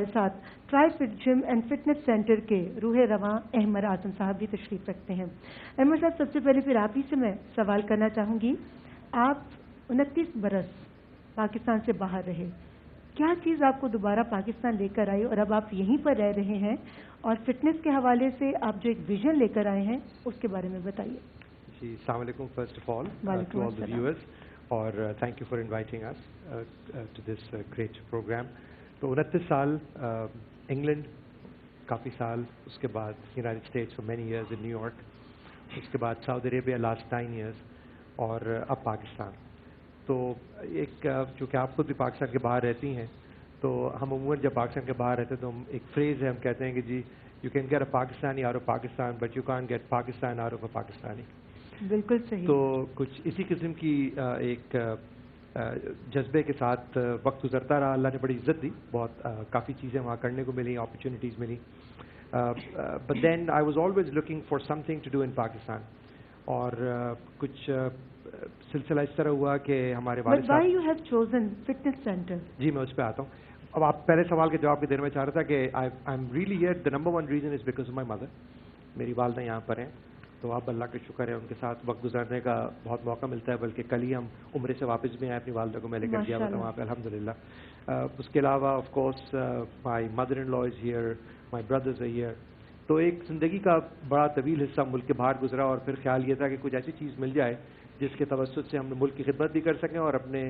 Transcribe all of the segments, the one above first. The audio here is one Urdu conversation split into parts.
ہمارے ساتھ try fit gym and fitness centre کے روح رواں احمد اعظم صاحب بھی تشریف رکھتے ہیں. احمد صاحب, سب سے پہلے پھر آپ ہی سے میں سوال کرنا چاہوں گی. آپ 29 برس پاکستان سے باہر رہے, کیا چیز آپ کو دوبارہ پاکستان لے کر آئی اور اب آپ یہیں پر رہ رہے ہیں, اور فٹنس کے حوالے سے آپ جو ایک ویژن لے کر آئے ہیں اس کے بارے میں بتائیے. جی, السلام علیکم first of all to all the viewers, اور thank you for inviting us to this great programme. تو 29 سال انگلینڈ, کافی سال اس کے بعد United States for many years in New York, اس کے بعد سعودی عربیہ لاسٹ 9 ایئرز, اور اب پاکستان. تو ایک چونکہ آپ خود بھی پاکستان کے باہر رہتی ہیں, تو ہم عموماً جب پاکستان کے باہر رہتے ہیں تو ہم ایک فریز ہے, ہم کہتے ہیں کہ جی you can get a Pakistani out of Pakistan but you can get Pakistan out of a Pakistani. بالکل صحیح. تو کچھ اسی قسم کی ایک جذبے کے ساتھ وقت گزرتا رہا. اللہ نے بڑی عزت دی, بہت کافی چیزیں وہاں کرنے کو ملی, اپرچونیٹیز ملی. But then I was always looking for something to do in Pakistan. اور کچھ سلسلہ اس طرح ہوا کہ ہمارے والد صاحب. Why you have chosen fitness center? جی, میں اس پہ آتا ہوں. اب آپ پہلے سوال کے جواب کے دینے میں چاہ رہا تھا کہ I am really here. The number 1 reason is because of my mother. میری والدہ یہاں پر ہیں, تو اب اللہ کا شکر ہے ان کے ساتھ وقت گزارنے کا بہت موقع ملتا ہے. بلکہ کل ہی ہم عمرے سے واپس بھی آئے, اپنی والدہ کو میں لے کر گیا ہوا تھا وہاں پہ الحمدللہ. اس کے علاوہ of course my mother in law is here, my brothers are here. تو ایک زندگی کا بڑا طویل حصہ ملک کے باہر گزرا, اور پھر خیال یہ تھا کہ کچھ ایسی چیز مل جائے جس کے توسط سے ہم ملک کی خدمت بھی کر سکیں, اور اپنے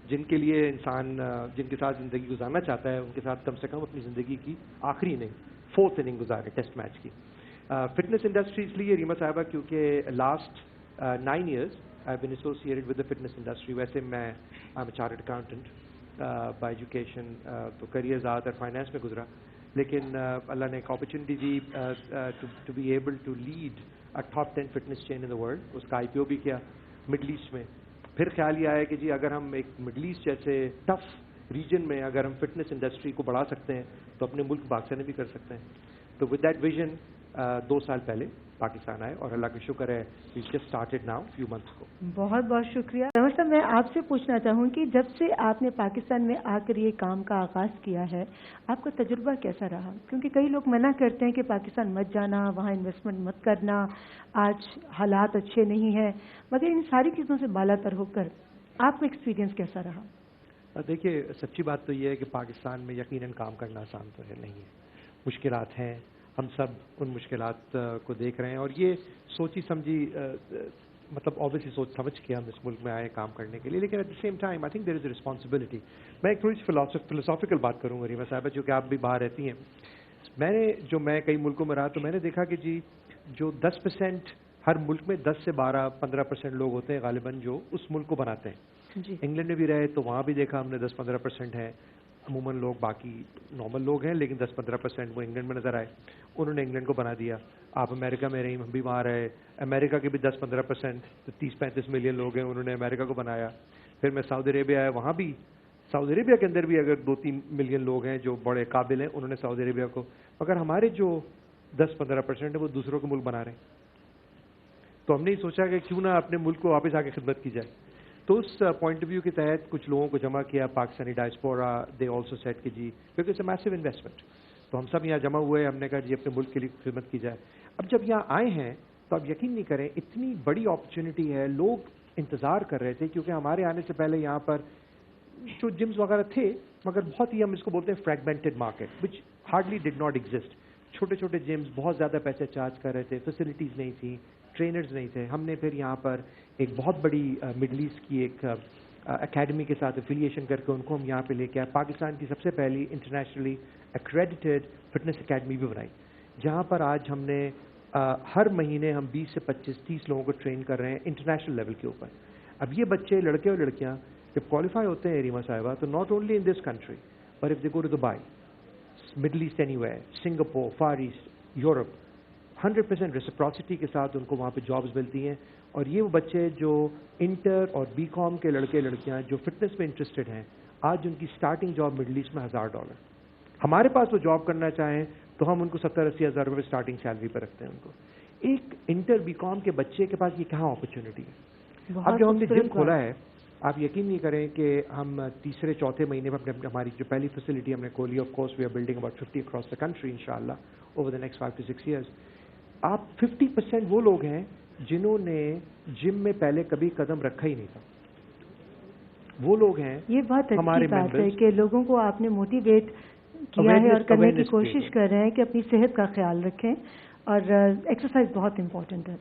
جن کے لیے انسان جن کے ساتھ زندگی گزارنا چاہتا ہے ان کے ساتھ کم سے کم اپنی زندگی کی آخری اننگ, 4th اننگ گزارے ٹیسٹ میچ کی. فٹنس انڈسٹری اس لیے ریما صاحبہ کیونکہ last 9 years I been associated with the fitness industry. ویسے میں I am a chartered accountant by education, تو کریئر زیادہ تر فائنانس میں گزرا, لیکن اللہ نے ایک اپرچونیٹی دی to be able to lead a top 10 fitness chain in the world. اس کا IPO بھی کیا مڈل ایسٹ میں. پھر خیال یہ آیا کہ جی اگر ہم ایک مڈل ایسٹ جیسے ٹف ریجن میں اگر ہم فٹنس انڈسٹری کو بڑھا سکتے ہیں تو اپنے ملک پاکستان میں بھی کر سکتے ہیں. تو ود دیٹ ویژن 2 سال پہلے پاکستان آئے, اور اللہ کا شکر ہے we just started now few months کو. بہت بہت شکریہ. صاحب, میں آپ سے پوچھنا چاہوں کہ جب سے آپ نے پاکستان میں آ کر یہ کام کا آغاز کیا ہے, آپ کا تجربہ کیسا رہا؟ کیونکہ کئی لوگ منع کرتے ہیں کہ پاکستان مت جانا, وہاں انویسٹمنٹ مت کرنا, آج حالات اچھے نہیں ہیں, مگر ان ساری چیزوں سے بالا تر ہو کر آپ کا ایکسپیرینس کیسا رہا؟ دیکھیے, سچی بات تو یہ ہے کہ پاکستان میں یقیناً کام کرنا آسان تو نہیں ہے. مشکلات ہیں, ہم سب ان مشکلات کو دیکھ رہے ہیں, اور یہ سوچی سمجھی مطلب اوبیسلی سوچ سمجھ کے ہم اس ملک میں آئے کام کرنے کے لیے. لیکن at the same time I think there is a responsibility. میں ایک تھوڑی سی فلسافیکل بات کروں گا ریما صاحبہ, چونکہ آپ بھی باہر رہتی ہیں. میں کئی ملکوں میں رہا, تو میں نے دیکھا کہ جی جو 10% ہر ملک میں 10 سے 12-15% لوگ ہوتے ہیں غالباً جو اس ملک کو بناتے ہیں. جی. انگلینڈ میں بھی رہے تو وہاں بھی دیکھا ہم نے 10-15% ہیں عموماً لوگ, باقی نارمل لوگ ہیں, لیکن 10-15% وہ انگلینڈ میں نظر آئے, انہوں نے انگلینڈ کو بنا دیا. آپ امریکہ میں رہی, ہم بھی وہاں رہے, امریکہ کے بھی 10-15% 30-35 ملین لوگ ہیں, انہوں نے امریکہ کو بنایا. پھر میں سعودی عربیہ آیا, وہاں بھی سعودی عربیہ کے اندر بھی اگر 2-3 ملین لوگ ہیں جو بڑے قابل ہیں, انہوں نے سعودی عربیہ کو, مگر ہمارے جو 10-15% ہیں وہ دوسروں کو ملک بنا رہے ہیں. تو ہم نے یہ سوچا کہ کیوں نہ اپنے ملک کو واپس آ کے خدمت کی جائے. تو اس پوائنٹ آف ویو کے تحت کچھ لوگوں کو جمع کیا, Pakistani diaspora, they also said کہ جی کیونکہ اٹس اے میسو انویسٹمنٹ. تو ہم سب یہاں جمع ہوئے, ہم نے کہا جی اپنے ملک کے لیے خدمت کی جائے. اب جب یہاں آئے ہیں تو آپ یقین نہیں کریں, اتنی بڑی اپرچونیٹی ہے. لوگ انتظار کر رہے تھے, کیونکہ ہمارے آنے سے پہلے یہاں پر جو جمز وغیرہ تھے, مگر بہت ہی, ہم اس کو بولتے ہیں fragmented market which hardly did not exist. چھوٹے چھوٹے جمز بہت زیادہ پیسے چارج کر رہے تھے, فیسلٹیز نہیں تھیں, ٹرینرز نہیں تھے. ہم نے پھر یہاں پر ایک بہت بڑی مڈل ایسٹ کی ایک اکیڈمی کے ساتھ افیلیشن کر کے ان کو ہم یہاں پہ لے کے آئے. پاکستان کی سب سے پہلی انٹرنیشنلی ایکریڈیٹڈ فٹنس اکیڈمی بھی بنائی, جہاں پر آج ہم نے ہر مہینے ہم 20 سے 25-30 لوگوں کو ٹرین کر رہے ہیں انٹرنیشنل لیول کے اوپر. اب یہ بچے, لڑکے اور لڑکیاں جب کوالیفائی ہوتے ہیں ریما صاحبہ, تو not only in this country but if they go to Dubai, Middle East, anywhere, Singapore, Far East, Europe, 100% prosperity کے ساتھ ان کو وہاں پہ جابز ملتی ہیں. اور یہ وہ بچے جو انٹر اور BCom کے لڑکے لڑکیاں جو فٹنس میں انٹرسٹڈ ہیں, آج ان کی سٹارٹنگ جاب مڈل ایسٹ میں $1000. ہمارے پاس وہ جاب کرنا چاہیں تو ہم ان کو 70-80 ہزار روپے سٹارٹنگ سیلری پہ رکھتے ہیں ان کو. ایک انٹر BCom کے بچے کے پاس یہ کہاں اپرچونٹی ہے. اب جب ہم نے جم کھولا ہے آپ یقین نہیں کریں کہ ہم تیسرے چوتھے مہینے میں ہماری جو پہلی فیسلٹی ہم نے کھولی، of course we are building about 50 across the country انشاءاللہ over the next 5 to 6 years. آپ 50% وہ لوگ ہیں جنہوں نے جم میں پہلے کبھی قدم رکھا ہی نہیں تھا. وہ لوگ ہیں، یہ بہت ہمارے اچھی بات ہے members، کہ لوگوں کو آپ نے موٹیویٹ کیا ہے اور کرنے کی awareness کوشش create. کر رہے ہیں کہ اپنی صحت کا خیال رکھیں، اور ایکسرسائز بہت امپورٹنٹ ہے.